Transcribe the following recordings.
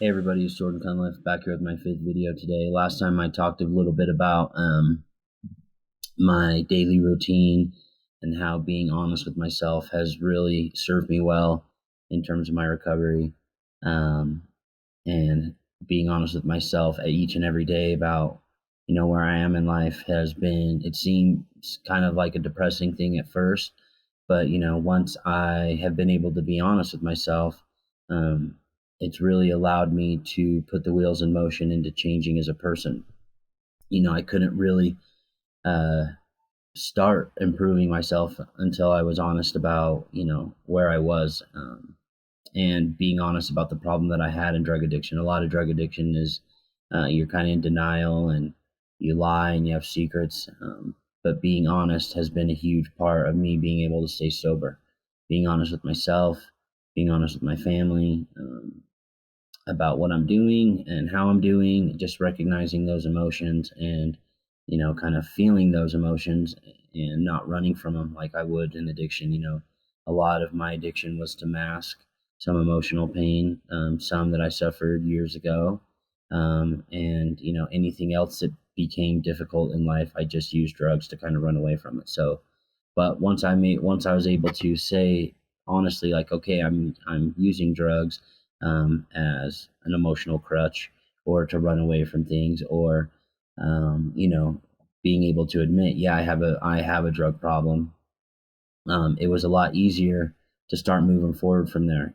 Hey everybody, it's Jordan Cunliffe back here with my fifth video today. Last time I talked a little bit about my daily routine and how being honest with myself has really served me well in terms of my recovery, and being honest with myself at each and every day about where I am in life it seems kind of like a depressing thing at first, but once I have been able to be honest with myself, um, it's really allowed me to put the wheels in motion into changing as a person. I couldn't really uh, start improving myself until I was honest about where I was, and being honest about the problem that I had in drug addiction. A lot of drug addiction is you're kind of in denial and you lie and you have secrets. But being honest has been a huge part of me being able to stay sober. Being honest with myself, being honest with my family, about what I'm doing and how I'm doing, just recognizing those emotions and, kind of feeling those emotions and not running from them like I would in addiction. A lot of my addiction was to mask some emotional pain, some that I suffered years ago. And, anything else that became difficult in life, I just used drugs to kind of run away from it. So, but once I was able to say honestly, like, okay, I'm using drugs as an emotional crutch or to run away from things, or being able to admit, yeah, I have a drug problem. It was a lot easier to start moving forward from there.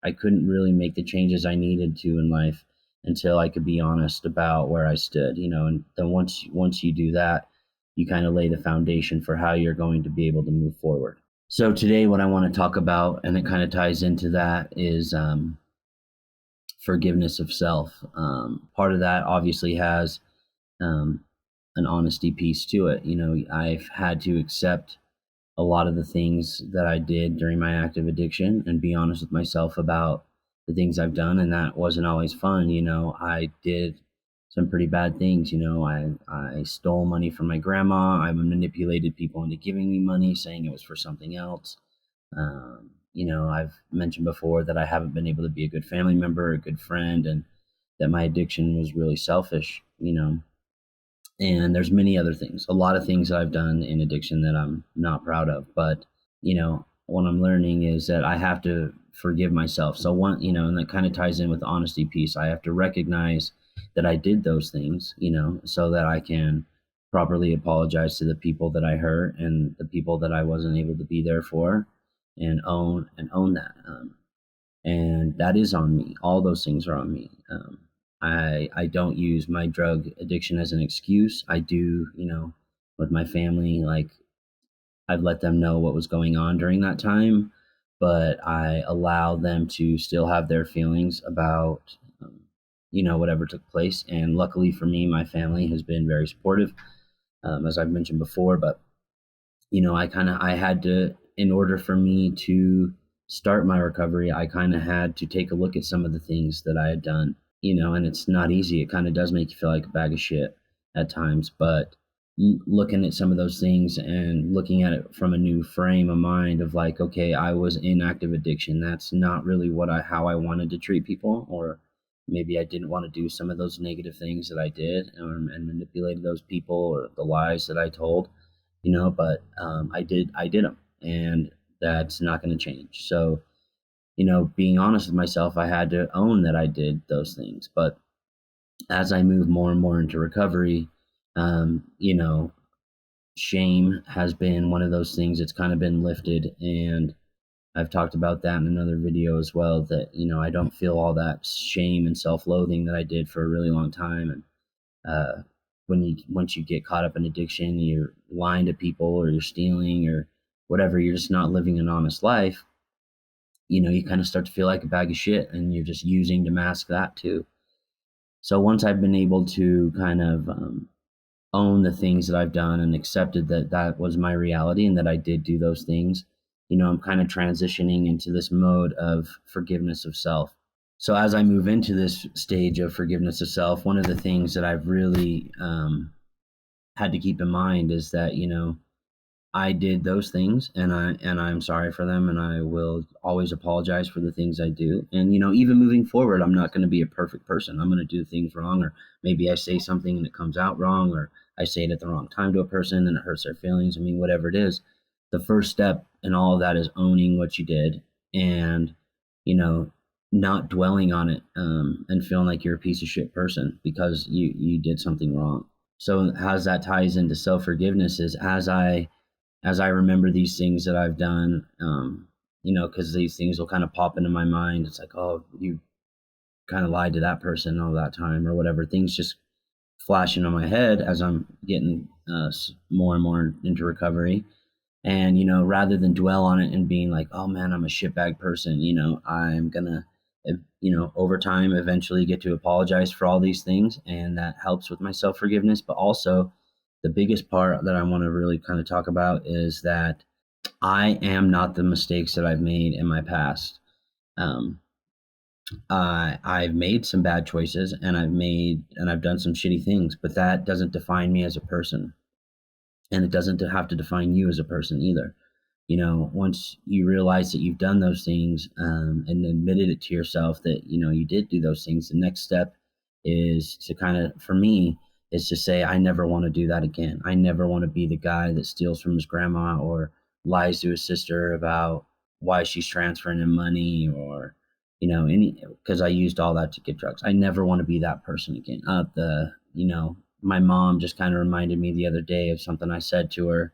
I couldn't really make the changes I needed to in life until I could be honest about where I stood. And then once you do that, you kind of lay the foundation for how you're going to be able to move forward. So today, what I want to talk about, and it kind of ties into that, is forgiveness of self. Part of that obviously has um, an honesty piece to it. I've had to accept a lot of the things that I did during my active addiction and be honest with myself about the things I've done, and that wasn't always fun. I did some pretty bad things. I stole money from my grandma. I manipulated people into giving me money, saying it was for something else. I've mentioned before that I haven't been able to be a good family member, a good friend, and that my addiction was really selfish. And there's many other things, a lot of things that I've done in addiction that I'm not proud of. But what I'm learning is that I have to forgive myself. So and that kind of ties in with the honesty piece. I have to recognize that I did those things, so that I can properly apologize to the people that I hurt and the people that I wasn't able to be there for, and own that. And that is on me. All those things are on me. I don't use my drug addiction as an excuse. I do, with my family, like, I've let them know what was going on during that time, but I allow them to still have their feelings about, whatever took place. And luckily for me, my family has been very supportive, as I've mentioned before. But I had to, in order for me to start my recovery, I kind of had to take a look at some of the things that I had done, and it's not easy. It kind of does make you feel like a bag of shit at times, but looking at some of those things and looking at it from a new frame of mind of like, okay, I was in active addiction. That's not really how I wanted to treat people, or maybe I didn't want to do some of those negative things that I did, and manipulated those people, or the lies that I told, but I did them, and that's not going to change. So, being honest with myself, I had to own that I did those things. But as I move more and more into recovery, um, you know, shame has been one of those things that's kind of been lifted. And I've talked about that in another video as well, that, I don't feel all that shame and self loathing that I did for a really long time. And once you get caught up in addiction, you're lying to people, or you're stealing, or whatever, you're just not living an honest life. You kind of start to feel like a bag of shit, and you're just using to mask that too. So once I've been able to kind of own the things that I've done and accepted that that was my reality and that I did do those things, I'm kind of transitioning into this mode of forgiveness of self. So as I move into this stage of forgiveness of self, one of the things that I've really had to keep in mind is that, I did those things, and I'm sorry for them, and I will always apologize for the things I do. And even moving forward, I'm not going to be a perfect person. I'm going to do things wrong, or maybe I say something and it comes out wrong, or I say it at the wrong time to a person and it hurts their feelings. I mean, whatever it is, the first step in all of that is owning what you did, and you know, not dwelling on it, and feeling like you're a piece of shit person because you did something wrong. So as that ties into self forgiveness is as I remember these things that I've done, because these things will kind of pop into my mind. It's like, oh, you kind of lied to that person all that time, or whatever. Things just flash into my head as I'm getting more and more into recovery. And rather than dwell on it and being like, oh man, I'm a shitbag person, I'm gonna, over time, eventually get to apologize for all these things, and that helps with my self forgiveness. But also, the biggest part that I want to really kind of talk about is that I am not the mistakes that I've made in my past. Um, I've made some bad choices, and I've done some shitty things, but that doesn't define me as a person, and it doesn't have to define you as a person either. Once you realize that you've done those things, and admitted it to yourself that you did do those things, the next step is to kind of, for me, is to say, I never want to do that again. I never want to be the guy that steals from his grandma or lies to his sister about why she's transferring him money, or any, because I used all that to get drugs. I never want to be that person again. My mom just kind of reminded me the other day of something I said to her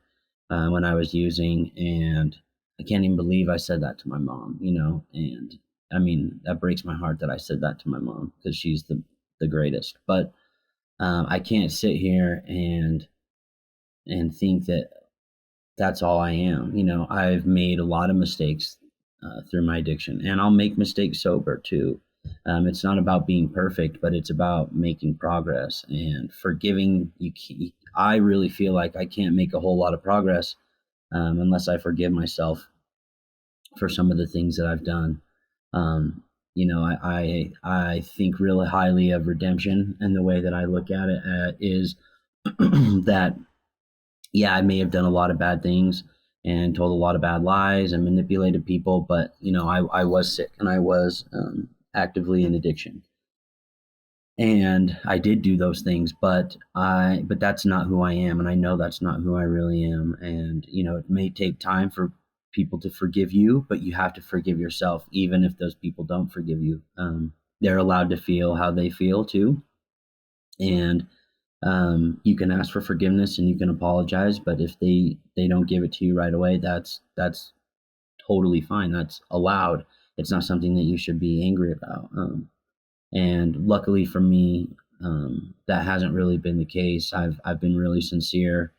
when I was using, and I can't even believe I said that to my mom. And I mean, that breaks my heart that I said that to my mom, because she's the greatest. But I can't sit here and think that that's all I am. I've made a lot of mistakes through my addiction, and I'll make mistakes sober too. It's not about being perfect, but it's about making progress and forgiving. I really feel like I can't make a whole lot of progress unless I forgive myself for some of the things that I've done. I think really highly of redemption, and the way that I look at it is that, yeah, I may have done a lot of bad things and told a lot of bad lies and manipulated people, but I was sick, and I was actively in addiction, and I did do those things, but that's not who I am, and I know that's not who I really am. And it may take time for people to forgive you, but you have to forgive yourself, even if those people don't forgive you. They're allowed to feel how they feel too, and you can ask for forgiveness and you can apologize, but if they don't give it to you right away, that's totally fine. That's allowed. It's not something that you should be angry about. And luckily for me, that hasn't really been the case. I've been really sincere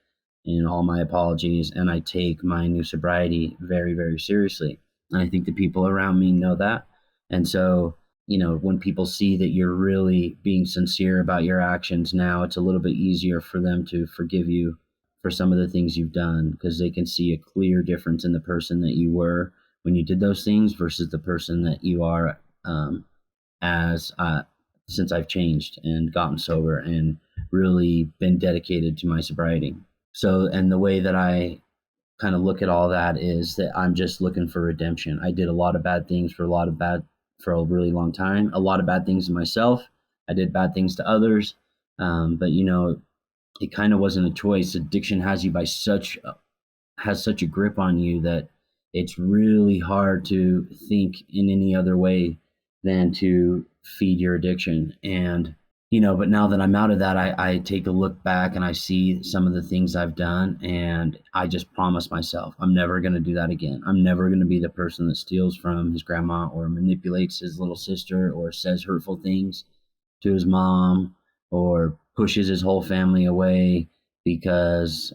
in all my apologies, and I take my new sobriety very, very seriously. And I think the people around me know that. And so, when people see that you're really being sincere about your actions now, it's a little bit easier for them to forgive you for some of the things you've done, because they can see a clear difference in the person that you were when you did those things versus the person that you are, as since I've changed and gotten sober and really been dedicated to my sobriety. So, and the way that I kind of look at all that is that I'm just looking for redemption. I did a lot of bad things for a really long time, a lot of bad things to myself. I did bad things to others. But it kind of wasn't a choice. Addiction has such a grip on you that it's really hard to think in any other way than to feed your addiction. And but now that I'm out of that, I take a look back and I see some of the things I've done, and I just promise myself I'm never going to do that again. I'm never going to be the person that steals from his grandma or manipulates his little sister or says hurtful things to his mom or pushes his whole family away because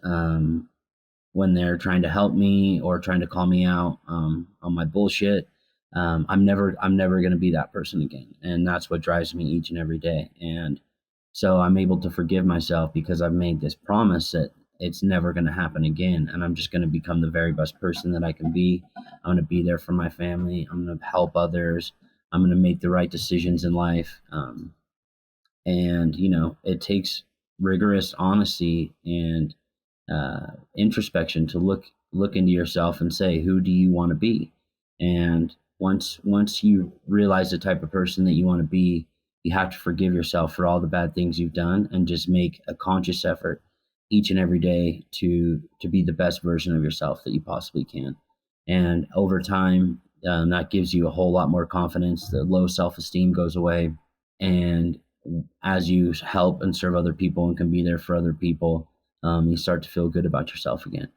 when they're trying to help me or trying to call me out on my bullshit. I'm never going to be that person again. And that's what drives me each and every day. And so I'm able to forgive myself because I've made this promise that it's never going to happen again. And I'm just going to become the very best person that I can be. I'm going to be there for my family. I'm going to help others. I'm going to make the right decisions in life. And it takes rigorous honesty and introspection to look into yourself and say, who do you want to be? And once you realize the type of person that you want to be, you have to forgive yourself for all the bad things you've done and just make a conscious effort each and every day to be the best version of yourself that you possibly can. And over time, that gives you a whole lot more confidence. The low self-esteem goes away, and as you help and serve other people and can be there for other people, you start to feel good about yourself again.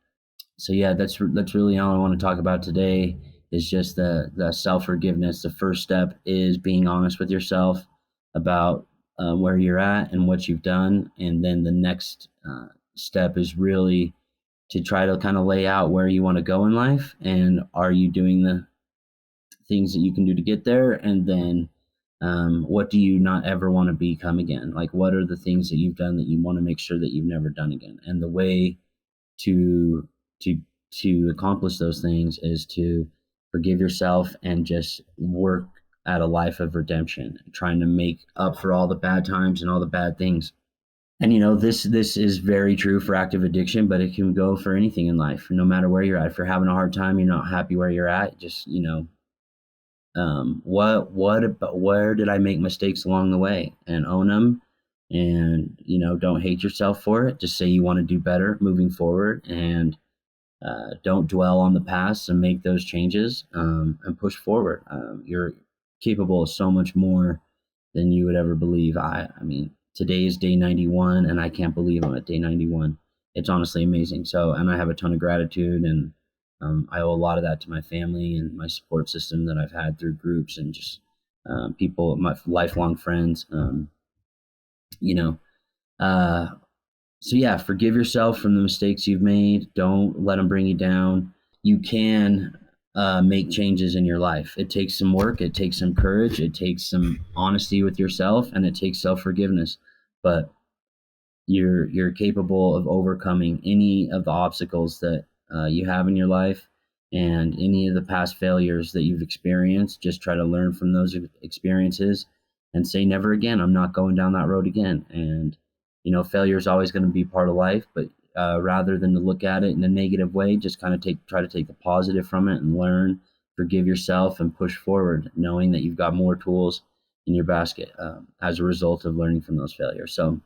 So yeah, that's really all I want to talk about today. Is just the self forgiveness. The first step is being honest with yourself about where you're at and what you've done, and then the next step is really to try to kind of lay out where you want to go in life, and are you doing the things that you can do to get there, and then what do you not ever want to become again? Like, what are the things that you've done that you want to make sure that you've never done again? And the way to to to accomplish those things is to forgive yourself and just work at a life of redemption, trying to make up for all the bad times and all the bad things. And this is very true for active addiction, but it can go for anything in life, no matter where you're at. If you're having a hard time, you're not happy where you're at, just where did I make mistakes along the way, and own them, and don't hate yourself for it. Just say you want to do better moving forward, and don't dwell on the past, and make those changes, and push forward. You're capable of so much more than you would ever believe. I mean, today is day 91, and I can't believe I'm at day 91. It's honestly amazing. So, and I have a ton of gratitude, and I owe a lot of that to my family and my support system that I've had through groups, and just people, my lifelong friends. You know, uh, so yeah, forgive yourself from the mistakes you've made. Don't let them bring you down. You can make changes in your life. It takes some work. It takes some courage. It takes some honesty with yourself, and it takes self forgiveness. But you're capable of overcoming any of the obstacles that you have in your life, and any of the past failures that you've experienced. Just try to learn from those experiences and say, never again. I'm not going down that road again. And failure is always going to be part of life, but rather than to look at it in a negative way, just kind of try to take the positive from it and learn, forgive yourself, and push forward, knowing that you've got more tools in your basket as a result of learning from those failures. So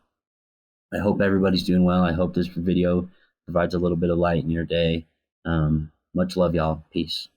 I hope everybody's doing well. I hope this video provides a little bit of light in your day. Much love, y'all. Peace.